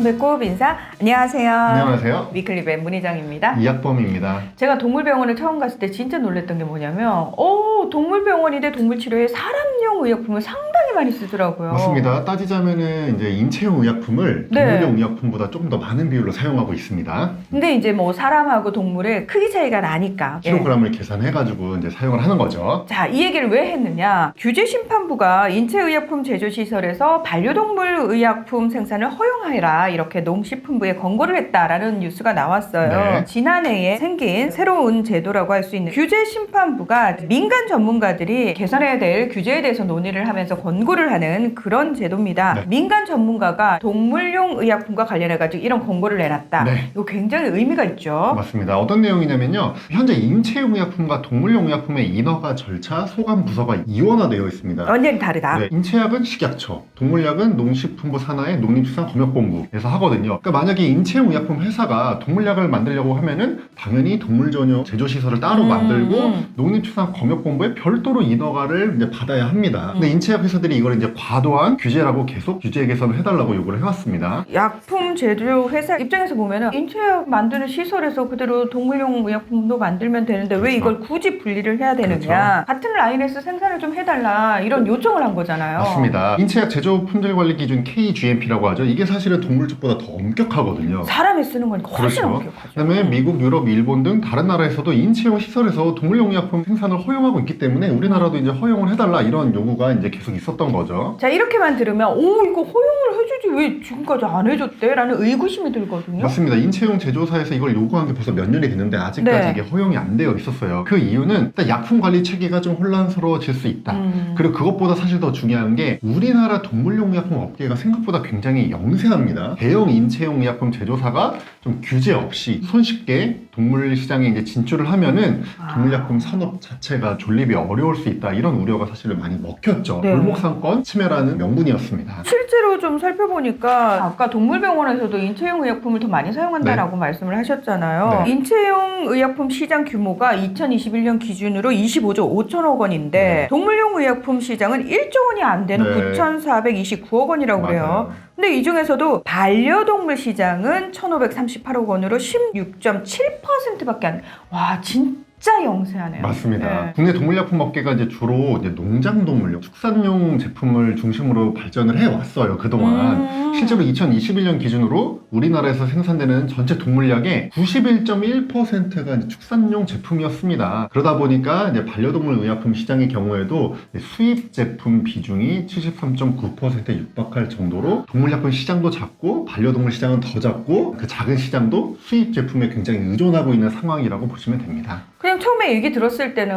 배꼽 인사. 안녕하세요. 안녕하세요. 위클리브의 문희정입니다. 이학범입니다. 제가 동물병원을 처음 갔을 때 진짜 놀랐던 게 뭐냐면 동물병원인데 동물치료에 사람용 의약품을 상당히 많이 쓰더라고요. 맞습니다. 따지자면은 이제 인체용 의약품을 네. 동물용 의약품보다 조금 더 많은 비율로 사용하고 있습니다. 근데 이제 뭐 사람하고 동물의 크기 차이가 나니까 킬로그램을 계산해가지고 이제 사용을 하는 거죠. 자, 이 얘기를 왜 했느냐? 규제심판부가 인체의약품 제조시설에서 반려동물 의약품 생산을 허용하라 이렇게 농식품부에 권고를 했다라는 뉴스가 나왔어요. 네. 지난해에 생긴 새로운 제도라고 할 수 있는 규제심판부가 민간 전문가들이 개선해야 될 규제에 대해서 논의를 하면서 권고를 하는 그런 제도입니다. 네. 민간 전문가가 동물용 의약품과 관련해가지고 이런 권고를 내놨다. 네. 이거 굉장히 의미가 있죠. 맞습니다. 어떤 내용이냐면요. 현재 인체용 의약품과 동물용 의약품의 인허가 절차, 소관 부서가 이원화되어 있습니다. 완전히 다르다. 네, 인체약은 식약처, 동물약은 농식품부 산하의 농림수산검역본부에서 하거든요. 그러니까 만약에 인체용 의약품 회사가 동물약을 만들려고 하면은 당연히 동물 전용 제조시설을 따로 만들고 농림수산검역본부에 별도로 인허가를 이제 받아야 합니다. 근데 인체약 회사들이 이걸 이제 과도한 규제라고 계속 규제 개선을 해달라고 요구를 해왔습니다. 약품 제조 회사 입장에서 보면은 인체약 만드는 시설에서 그대로 동물용 의약품도 만들면 되는데 왜 그렇죠. 이걸 굳이 분리를 해야 되느냐? 같은 라인에서 생산을 좀 해달라 이런 요청을 한 거잖아요. 맞습니다. 인체약 제조 품질 관리 기준 KGMP라고 하죠. 이게 사실은 동물 쪽보다 더 엄격하거든요. 사람이 쓰는 거니까 훨씬 그렇죠. 엄격하죠. 그다음에 미국, 유럽, 일본 등 다른 나라에서도 인체용 시설에서 동물용 의약품 생산을 허용하고 있기 때문에 우리나라도 이제 허용을 해달라 이런 요구가 이제 계속 있었던 거죠. 자, 이렇게만 들으면 이거 허용을 해주지 왜 지금까지 안 해줬대? 라는 의구심이 들거든요. 맞습니다. 인체용 제조사에서 이걸 요구한 게 벌써 몇 년이 됐는데 아직까지 네. 이게 허용이 안 되어 있었어요. 그 이유는 일단 약품 관리 체계가 좀 혼란스러워질 수 있다. 그리고 그것보다 사실 더 중요한 게 우리나라 동물용 의약품 업계가 생각보다 굉장히 영세합니다. 대형 인체용 의약품 제조사가 좀 규제 없이 손쉽게 동물 시장에 이제 진출을 하면은 동물약품 산업 자체가 존립이 어려울 수 있다. 이런 우려가 사실은 많이 먹혔죠. 네. 골목상권 침해라는 명분이었습니다. 실제로 좀 살펴보니까 아까 동물병원에서도 인체용 의약품을 더 많이 사용한다라고 말씀을 하셨잖아요. 네. 인체용 의약품 시장 규모가 2021년 기준으로 25조 5천억 원인데 네. 동물용 의약품 시장은 1조 원이 안 되는 네. 9,429억 원이라고 그래요. 맞아요. 근데 이 중에서도 반려동물 시장은 1,538억 원으로 16.7%밖에 안 돼. 와, 진짜 영세하네요. 맞습니다. 네. 국내 동물약품 업계가 이제 주로 이제 농장동물용, 축산용 제품을 중심으로 발전을 해왔어요, 그동안. 실제로 2021년 기준으로 우리나라에서 생산되는 전체 동물약의 91.1%가 이제 축산용 제품이었습니다. 그러다 보니까 이제 반려동물 의약품 시장의 경우에도 수입 제품 비중이 73.9%에 육박할 정도로 동물약품 시장도 작고 반려동물 시장은 더 작고 그 작은 시장도 수입 제품에 굉장히 의존하고 있는 상황이라고 보시면 됩니다. 그냥 처음에 얘기 들었을 때는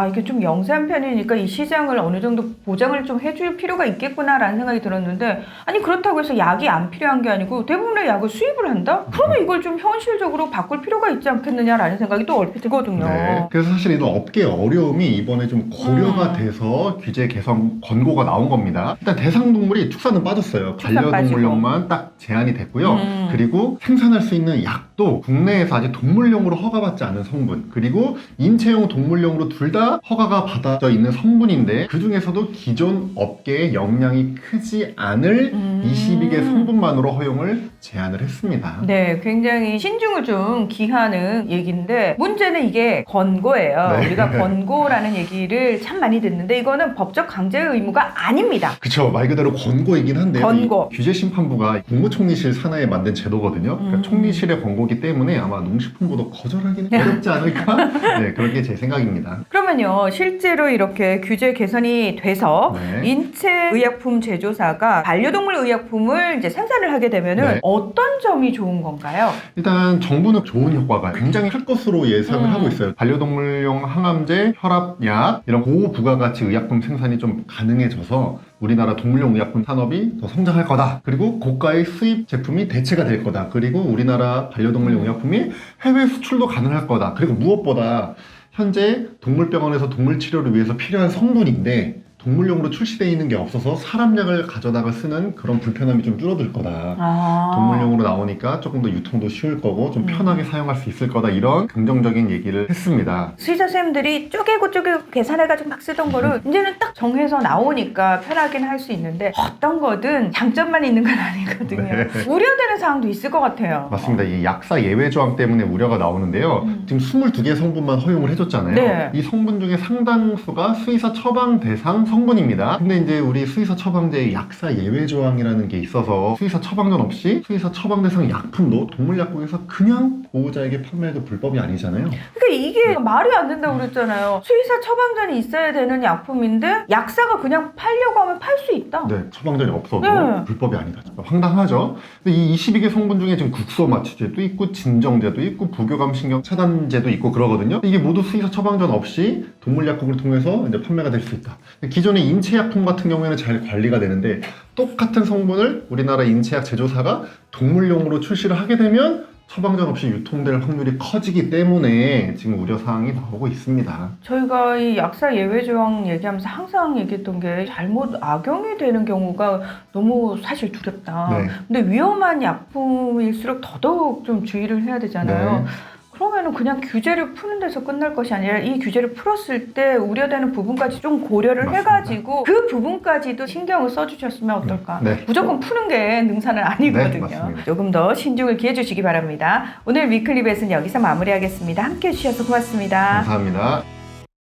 이게 좀 영세한 편이니까 이 시장을 어느 정도 보장을 좀 해줄 필요가 있겠구나라는 생각이 들었는데 아니 그렇다고 해서 약이 안 필요한 게 아니고 대부분의 약을 수입을 한다? 그러면 이걸 좀 현실적으로 바꿀 필요가 있지 않겠느냐라는 생각이 또 얼핏 들거든요. 네. 그래서 사실 이런 업계 어려움이 이번에 좀 고려가 돼서 규제 개선 권고가 나온 겁니다. 일단 대상 동물이 축산은 빠졌어요. 반려동물용만 딱 제한이 됐고요. 그리고 생산할 수 있는 약도 국내에서 아직 동물용으로 허가받지 않은 성분 그리고 인체용 동물용으로 둘 다 허가가 받아져 있는 성분인데 그 중에서도 기존 업계의 역량이 크지 않을 22개 성분만으로 허용을 제한을 했습니다. 네, 굉장히 신중을 좀 기하는 얘기인데 문제는 이게 권고예요. 네. 우리가 권고라는 얘기를 참 많이 듣는데 이거는 법적 강제 의무가 아닙니다. 그쵸, 말 그대로 권고이긴 한데요. 권고. 이 규제심판부가 국무총리실 산하에 만든 제도거든요. 그러니까 총리실의 권고기 때문에 아마 농식품부도 거절하기는 어렵지 않을까? 네, 그렇게 제 생각입니다. 그러면요, 실제로 이렇게 규제 개선이 돼서 네. 인체의약품 제조사가 반려동물 의약품을 이제 생산을 하게 되면은 네. 어떤 점이 좋은 건가요? 일단 정부는 좋은 효과가 굉장히 클 것으로 예상을 하고 있어요. 반려동물용 항암제, 혈압약 이런 고부가가치 의약품 생산이 좀 가능해져서 우리나라 동물용 의약품 산업이 더 성장할 거다. 그리고 고가의 수입 제품이 대체가 될 거다. 그리고 우리나라 반려동물용 의약품이 해외 수출도 가능할 거다. 그리고 무엇보다 현재 동물병원에서 동물 치료를 위해서 필요한 성분인데 동물용으로 출시되어 있는 게 없어서 사람약을 가져다가 쓰는 그런 불편함이 좀 줄어들 거다. 아. 동물용으로 나오니까 조금 더 유통도 쉬울 거고 좀 편하게 사용할 수 있을 거다. 이런 긍정적인 얘기를 했습니다. 수의사 선생님들이 쪼개고 계산해가지고 막 쓰던 거를 이제는 딱 정해서 나오니까 편하긴 할 수 있는데 어떤 거든 장점만 있는 건 아니거든요. 네. 우려되는 사항도 있을 것 같아요. 맞습니다. 이 약사 예외 조항 때문에 우려가 나오는데요. 지금 22개 성분만 허용을 해줬잖아요. 네. 이 성분 중에 상당수가 수의사 처방 대상 성분입니다. 근데 이제 우리 수의사 처방제에 약사 예외 조항이라는 게 있어서 수의사 처방전 없이 수의사 처방 대상 약품도 동물약국에서 그냥 보호자에게 판매해도 불법이 아니잖아요. 그러니까 이게 말이 안 된다고 그랬잖아요. 수의사 처방전이 있어야 되는 약품인데 약사가 그냥 팔려고 하면 팔 수 있다. 네, 처방전이 없어도 네. 불법이 아니다. 황당하죠? 근데 이 22개 성분 중에 지금 국소 마취제도 있고 진정제도 있고 부교감 신경 차단제도 있고 그러거든요. 이게 모두 수의사 처방전 없이 동물약국을 통해서 이제 판매가 될 수 있다. 기존의 인체약품 같은 경우에는 잘 관리가 되는데 똑같은 성분을 우리나라 인체약 제조사가 동물용으로 출시를 하게 되면 처방전 없이 유통될 확률이 커지기 때문에 지금 우려사항이 나오고 있습니다. 저희가 이 약사 예외 조항 얘기하면서 항상 얘기했던 게 잘못 악용이 되는 경우가 너무 사실 두렵다. 네. 근데 위험한 약품일수록 더더욱 좀 주의를 해야 되잖아요. 네. 그러면은 그냥 규제를 푸는 데서 끝날 것이 아니라 이 규제를 풀었을 때 우려되는 부분까지 좀 고려를 맞습니다. 해가지고 그 부분까지도 신경을 써주셨으면 어떨까. 네. 무조건 푸는 게 능사는 아니거든요. 네, 맞습니다. 조금 더 신중을 기해 주시기 바랍니다. 오늘 위클리 벳은 여기서 마무리하겠습니다. 함께 해주셔서 고맙습니다. 감사합니다.